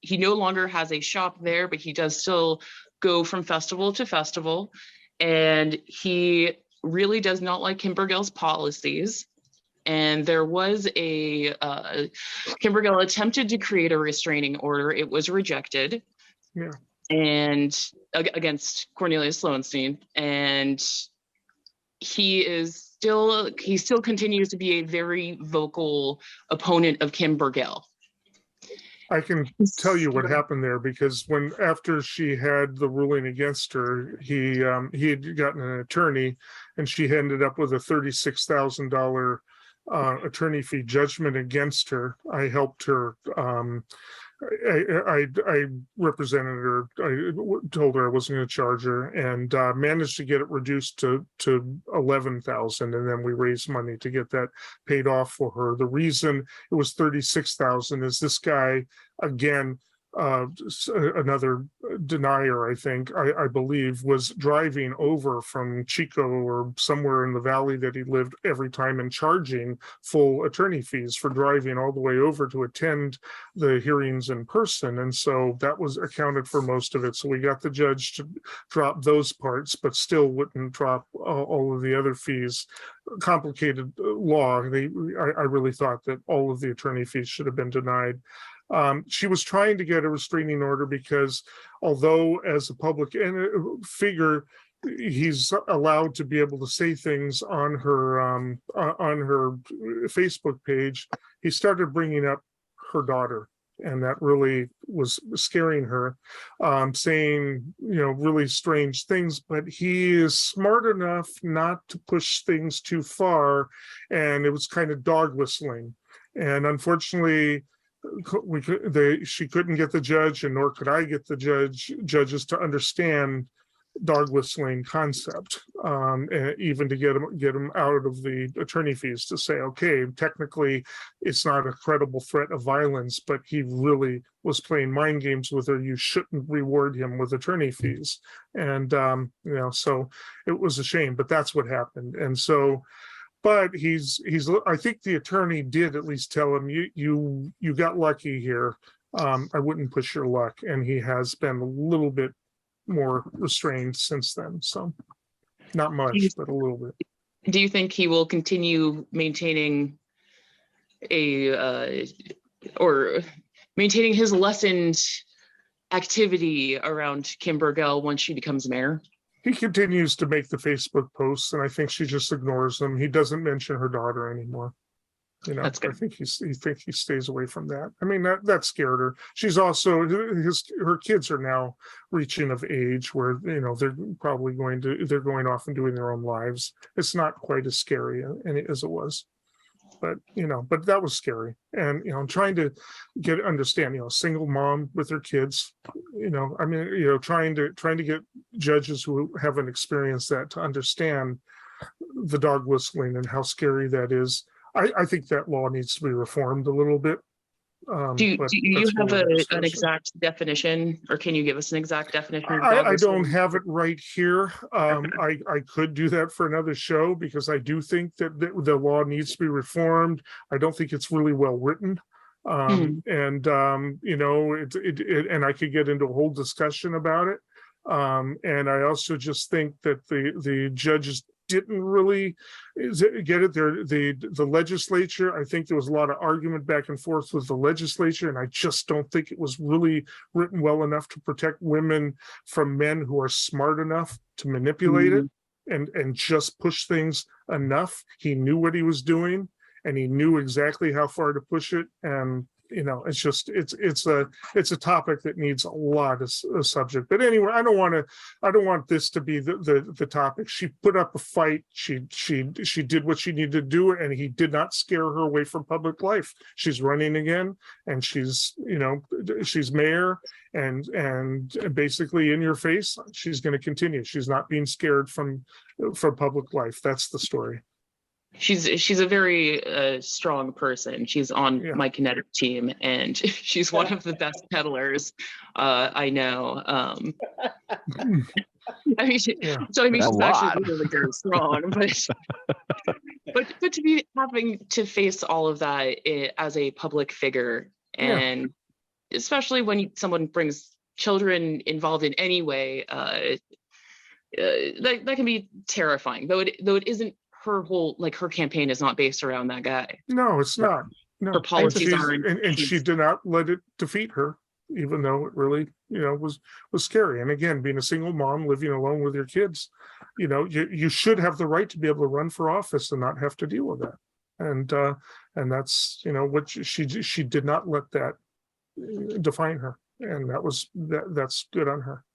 He no longer has a shop there, but he does still go from festival to festival. And he really does not like Kim Burgell's policies. And there was Kim Burgell attempted to create a restraining order. It was rejected. Yeah. And against Cornelius Lowenstein. And he still continues to be a very vocal opponent of Kim Burgell. I can tell you what happened there, because after she had the ruling against her, he had gotten an attorney, and she ended up with a $36,000 attorney fee judgment against her. I helped her. I represented her. I told her I wasn't going to charge her, and managed to get it reduced to 11,000, and then we raised money to get that paid off for her. The reason it was 36,000 is this guy, again, another denier, I believe, was driving over from Chico or somewhere in the valley that he lived every time and charging full attorney fees for driving all the way over to attend the hearings in person. And so that was accounted for most of it. So we got the judge to drop those parts, but still wouldn't drop all of the other fees. Complicated law. I really thought that all of the attorney fees should have been denied. She was trying to get a restraining order because although as a public figure, he's allowed to be able to say things on her Facebook page, he started bringing up her daughter. And that really was scaring her, saying, really strange things, but he is smart enough not to push things too far. And it was kind of dog whistling. And unfortunately, she couldn't get the judge, and nor could I get the judges to understand dog whistling concept, even to get them out of the attorney fees, to say, okay, technically it's not a credible threat of violence, but he really was playing mind games with her. You shouldn't reward him with attorney fees. And so it was a shame, but that's what happened. And so, but I think the attorney did at least tell him, you got lucky here. I wouldn't push your luck. And he has been a little bit more restrained since then. So not much, but a little bit. Do you think he will continue maintaining maintaining his lessened activity around Kim Burgell once she becomes mayor? He continues to make the Facebook posts, and I think she just ignores them. He doesn't mention her daughter anymore. That's good. I think he stays away from that. I mean, that scared her. She's also, her kids are now reaching of age where, they're probably they're going off and doing their own lives. It's not quite as scary as it was. But, but that was scary. And, trying to understand, single mom with her kids, trying to get judges who haven't experienced that to understand the dog whistling and how scary that is. I think that law needs to be reformed a little bit. Do you have an exact definition, or can you give us an exact definition? I don't have it right here. I could do that for another show, because I do think that the law needs to be reformed. I don't think it's really well written. And and I could get into a whole discussion about it. And I also just think that the judges didn't really get it there. The legislature, I think there was a lot of argument back and forth with the legislature, and I just don't think it was really written well enough to protect women from men who are smart enough to manipulate it and just push things enough. He knew what he was doing, and he knew exactly how far to push it. And it's just it's a topic that needs a lot of subject. But anyway, I don't want this to be the topic. She put up a fight. She did what she needed to do, and he did not scare her away from public life. She's running again, and she's mayor, and basically in your face. She's going to continue. She's not being scared from public life. That's the story. She's a very strong person. She's on my kinetic team, and she's one of the best peddlers I know. She's actually really very strong, but to be having to face all of that as a public figure, and especially when someone brings children involved in any way, that can be terrifying. Though it isn't. Her campaign is not based around that guy. No, it's not. No, her policies aren't. And she did not let it defeat her, even though it really, was scary. And again, being a single mom living alone with your kids, you should have the right to be able to run for office and not have to deal with that. And that's what she did not let that define her, and that's good on her.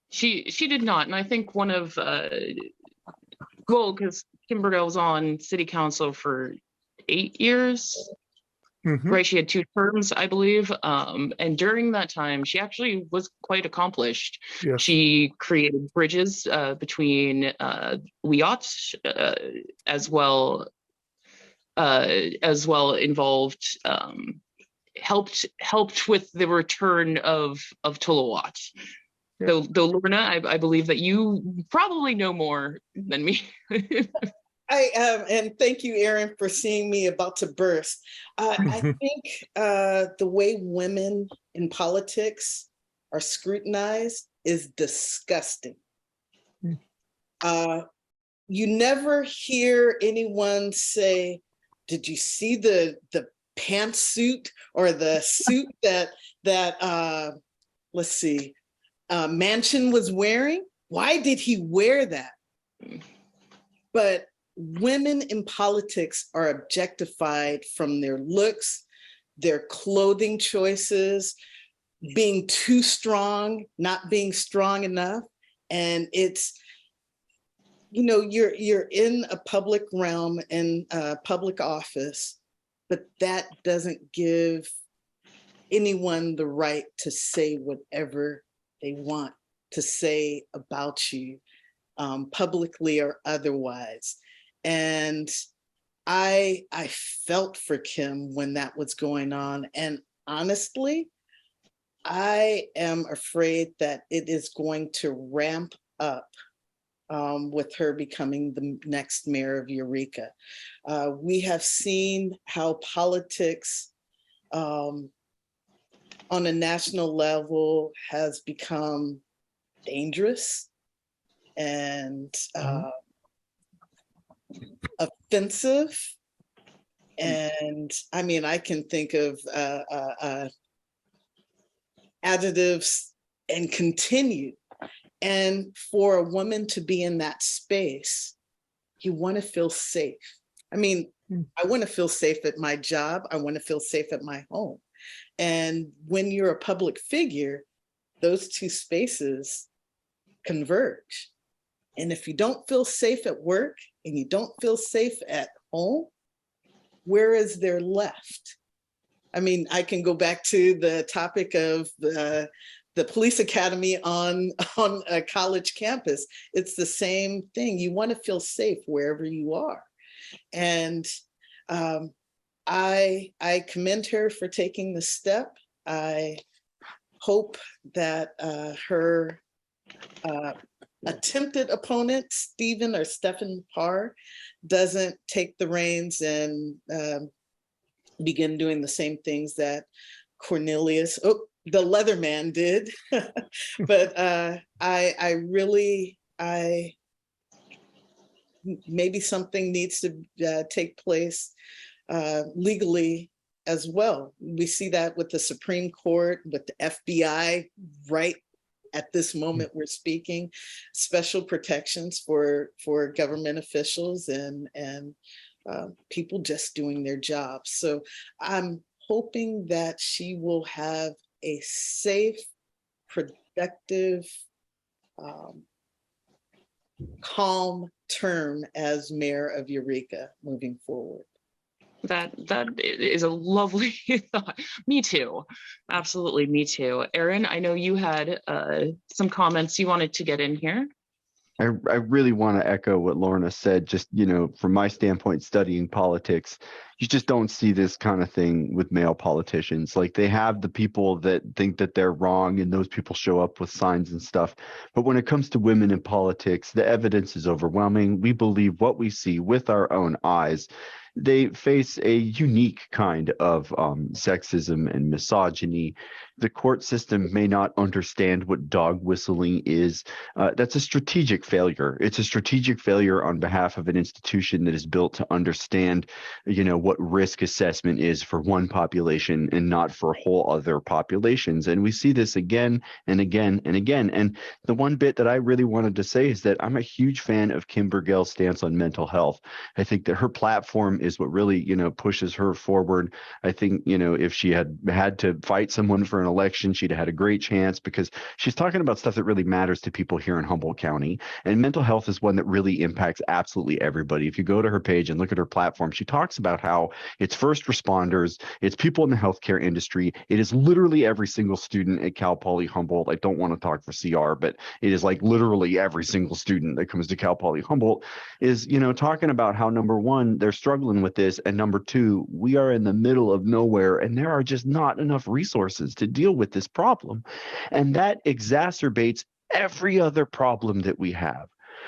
She did not, and I think one of because Kim Burgell was on city council for 8 years. Mhm. Right, she had 2 terms, I believe. And during that time, she actually was quite accomplished. Yes. She created bridges between Wiyot, as well involved, helped with the return of Tolawat. Yeah. Though Lorna, I believe that you probably know more than me. And thank you, Erin, for seeing me about to burst. I think the way women in politics are scrutinized is disgusting. You never hear anyone say, "Did you see the pantsuit or the suit that let's see, Manchin was wearing? Why did he wear that?" But women in politics are objectified from their looks, their clothing choices, being too strong, not being strong enough. And it's, you're in a public realm, in a public office, but that doesn't give anyone the right to say whatever they want to say about you, publicly or otherwise. And I felt for Kim when that was going on. And honestly, I am afraid that it is going to ramp up with her becoming the next mayor of Eureka. We have seen how politics on a national level has become dangerous and offensive. And I mean, I can think of adjectives and continue. And for a woman to be in that space, you want to feel safe. I mean, I want to feel safe at my job. I want to feel safe at my home. And when you're a public figure, those two spaces converge. And if you don't feel safe at work and you don't feel safe at home, where is there left? I mean, I can go back to the topic of the police academy on a college campus. It's the same thing. You want to feel safe wherever you are. And I commend her for taking the step. I hope that her attempted opponent, Stephen Parr, doesn't take the reins and begin doing the same things that Cornelius, the Leatherman, did. But I really, maybe something needs to take place legally as well. We see that with the Supreme Court, with the FBI, right at this moment we're speaking, special protections for government officials and people just doing their jobs. So I'm hoping that she will have a safe, productive, calm term as mayor of Eureka moving forward. That is a lovely thought. Me too. Absolutely, me too. Erin, I know you had some comments you wanted to get in here. I really want to echo what Lorna said. Just, from my standpoint, studying politics, you just don't see this kind of thing with male politicians. Like, they have the people that think that they're wrong, and those people show up with signs and stuff. But when it comes to women in politics, the evidence is overwhelming. We believe what we see with our own eyes. They face a unique kind of sexism and misogyny. The court system may not understand what dog whistling is. That's a strategic failure. It's a strategic failure on behalf of an institution that is built to understand, what risk assessment is for one population and not for whole other populations. And we see this again and again and again. And the one bit that I really wanted to say is that I'm a huge fan of Kim Burgell's stance on mental health. I think that her platform is what really, pushes her forward. I think, if she had to fight someone for an election, she'd have had a great chance, because she's talking about stuff that really matters to people here in Humboldt County. And mental health is one that really impacts absolutely everybody. If you go to her page and look at her platform, she talks about how how it's first responders, it's people in the healthcare industry. It is literally every single student at Cal Poly Humboldt. I don't want to talk for CR, but it is like literally every single student that comes to Cal Poly Humboldt is, talking about how, number one, they're struggling with this, and number two, we are in the middle of nowhere and there are just not enough resources to deal with this problem. And that exacerbates every other problem that we have.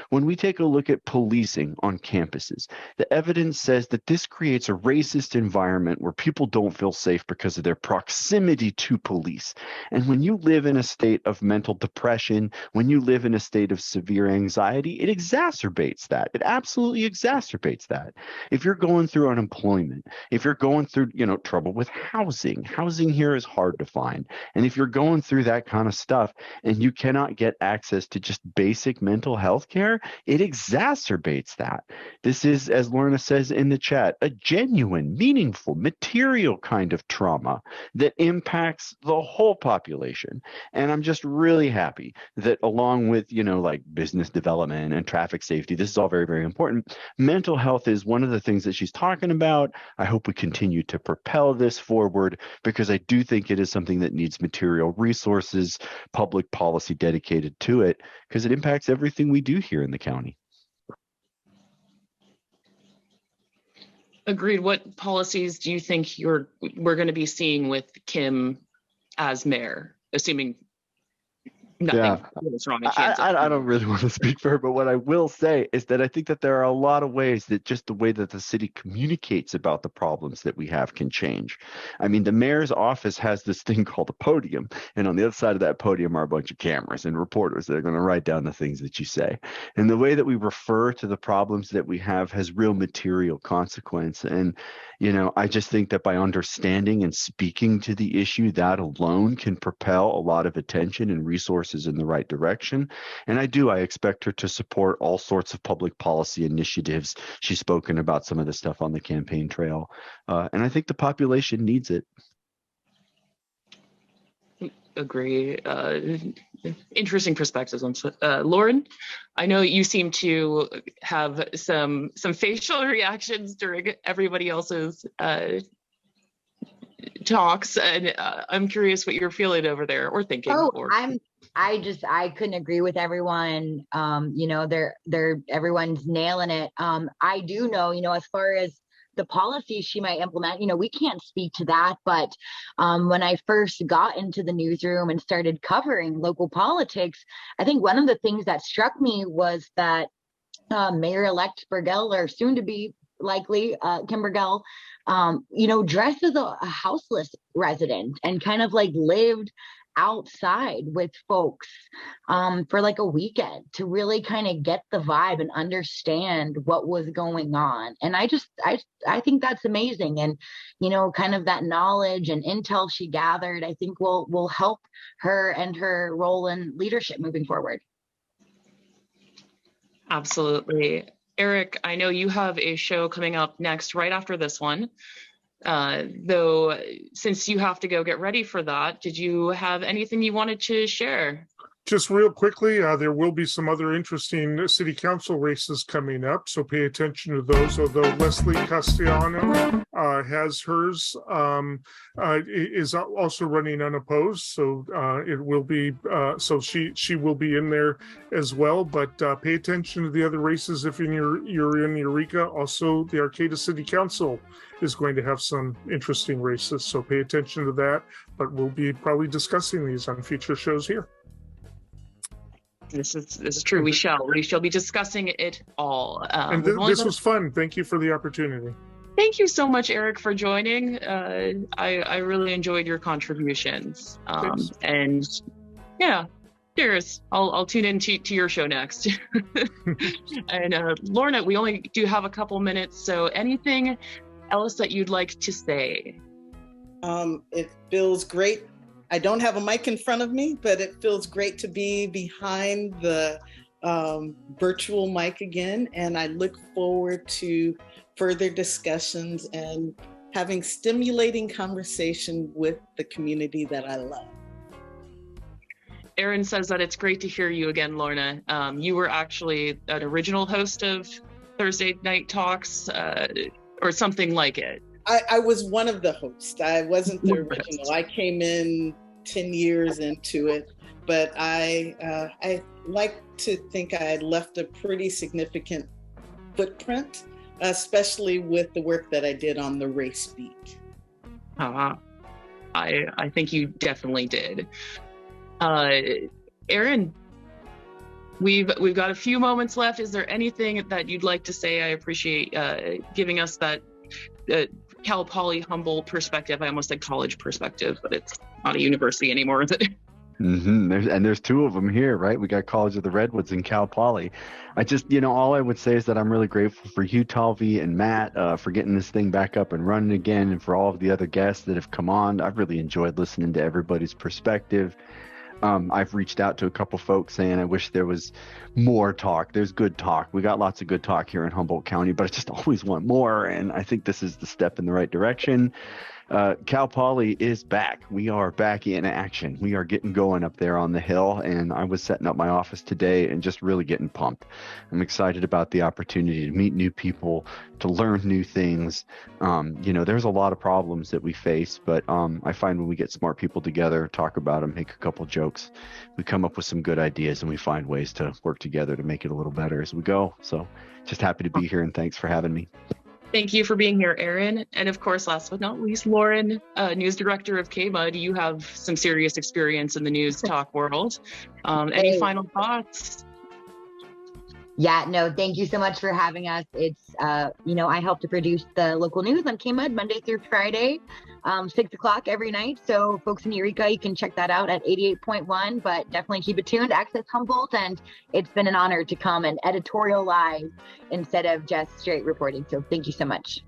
When we take a look at policing on campuses, the evidence says that this creates a racist environment where people don't feel safe because of their proximity to police. And when you live in a state of mental depression, when you live in a state of severe anxiety, it exacerbates that. It absolutely exacerbates that. If you're going through unemployment, if you're going through, trouble with housing here is hard to find. And if you're going through that kind of stuff and you cannot get access to just basic mental health care, it exacerbates that. This is, as Lorna says in the chat, a genuine, meaningful, material kind of trauma that impacts the whole population. And I'm just really happy that, along with, like business development and traffic safety, this is all very, very important. Mental health is one of the things that she's talking about. I hope we continue to propel this forward, because I do think it is something that needs material resources, public policy dedicated to it, because it impacts everything we do here in the county. Agreed. What policies do you think we're going to be seeing with Kim as mayor, assuming nothing is wrong? I don't really want to speak for her, but what I will say is that I think that there are a lot of ways that just the way that the city communicates about the problems that we have can change. I mean, the mayor's office has this thing called a podium, and on the other side of that podium are a bunch of cameras and reporters that are going to write down the things that you say. And the way that we refer to the problems that we have has real material consequence. And, I just think that by understanding and speaking to the issue, that alone can propel a lot of attention and resources in the right direction. And I expect her to support all sorts of public policy initiatives. She's spoken about some of the stuff on the campaign trail. And I think the population needs it. Agree. Interesting perspectives on Lauren. I know you seem to have some facial reactions during everybody else's talks, and I'm curious what you're feeling over there or thinking. I couldn't agree with everyone. Everyone's nailing it. I do know, as far as the policies she might implement, we can't speak to that. But when I first got into the newsroom and started covering local politics, I think one of the things that struck me was that Mayor-elect Burgell, or soon to be likely Kim Burgell, dressed as a houseless resident and kind of like lived outside with folks for like a weekend to really kind of get the vibe and understand what was going on. And I think that's amazing. And kind of that knowledge and intel she gathered, I think will help her and her role in leadership moving forward. Absolutely. Eric, I know you have a show coming up next right after this one. Though, since you have to go get ready for that, did you have anything you wanted to share? Just real quickly, there will be some other interesting city council races coming up, so pay attention to those. Although Leslie Castellano has hers, is also running unopposed, so it will be so she will be in there as well. But pay attention to the other races if you're in Eureka. Also, the Arcata City Council is going to have some interesting races, so pay attention to that. But we'll be probably discussing these on future shows here. This is true. We shall be discussing it all. And this was fun. Thank you for the opportunity. Thank you so much, Eric, for joining. I really enjoyed your contributions. And yeah, cheers. I'll tune in to your show next. And Lorna, we only do have a couple minutes, so anything else that you'd like to say? It feels great. I don't have a mic in front of me, but it feels great to be behind the virtual mic again. And I look forward to further discussions and having stimulating conversation with the community that I love. Erin says that it's great to hear you again, Lorna. You were actually an original host of Thursday Night Talks or something like it? I was one of the hosts. I wasn't the One of the original. hosts. I came in 10 years into it, but I like to think I had left a pretty significant footprint, especially with the work that I did on the race beat. I think you definitely did. Erin, we've got a few moments left. Is there anything that you'd like to say? I appreciate giving us that Cal Poly Humboldt perspective. I almost said college perspective, but it's not a university anymore, is it? There's two of them here, right? We got College of the Redwoods and Cal Poly. I just, all I would say is that I'm really grateful for you, Talvi, and Matt for getting this thing back up and running again, and for all of the other guests that have come on. I've really enjoyed listening to everybody's perspective. I've reached out to a couple folks saying I wish there was more talk. There's good talk. We got lots of good talk here in Humboldt County, but I just always want more. And I think this is the step in the right direction. Cal Poly is back. We are back in action. We are getting going up there on the hill, and I was setting up my office today and just really getting pumped. I'm excited about the opportunity to meet new people, to learn new things. There's a lot of problems that we face, but I find when we get smart people together, talk about them, make a couple jokes, we come up with some good ideas, and we find ways to work together to make it a little better as we go. So just happy to be here, and thanks for having me. Thank you for being here, Erin. And of course, last but not least, Lauren, news director of KMUD. You have some serious experience in the news talk world. Any final thoughts? Yeah, no, thank you so much for having us. It's, I help to produce the local news on KMUD Monday through Friday, 6 o'clock every night. So folks in Eureka, you can check that out at 88.1, but definitely keep it tuned, Access Humboldt. And it's been an honor to come and editorialize instead of just straight reporting. So thank you so much.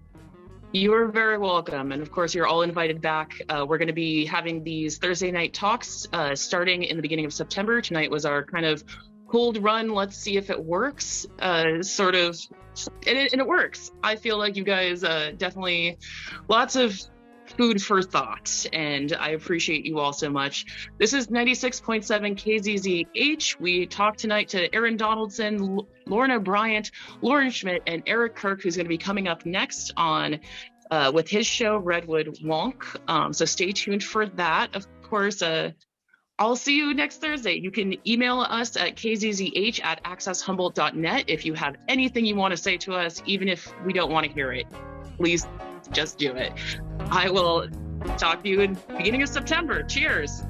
You're very welcome. And of course, you're all invited back. We're going to be having these Thursday night talks starting in the beginning of September. Tonight was our kind of cold run. Let's see if it works. And it works. I feel like you guys definitely lots of food for thought, and I appreciate you all so much. This is 96.7 KZZH. We talked tonight to Erin Donaldson, Lorna Bryant, Lauren Schmidt, and Eric Kirk, who's going to be coming up next on with his show Redwood Wonk. So stay tuned for that. Of course, I'll see you next Thursday. You can email us at kzzh@accesshumboldt.net if you have anything you want to say to us, even if we don't want to hear it. Please just do it. I will talk to you in the beginning of September. Cheers.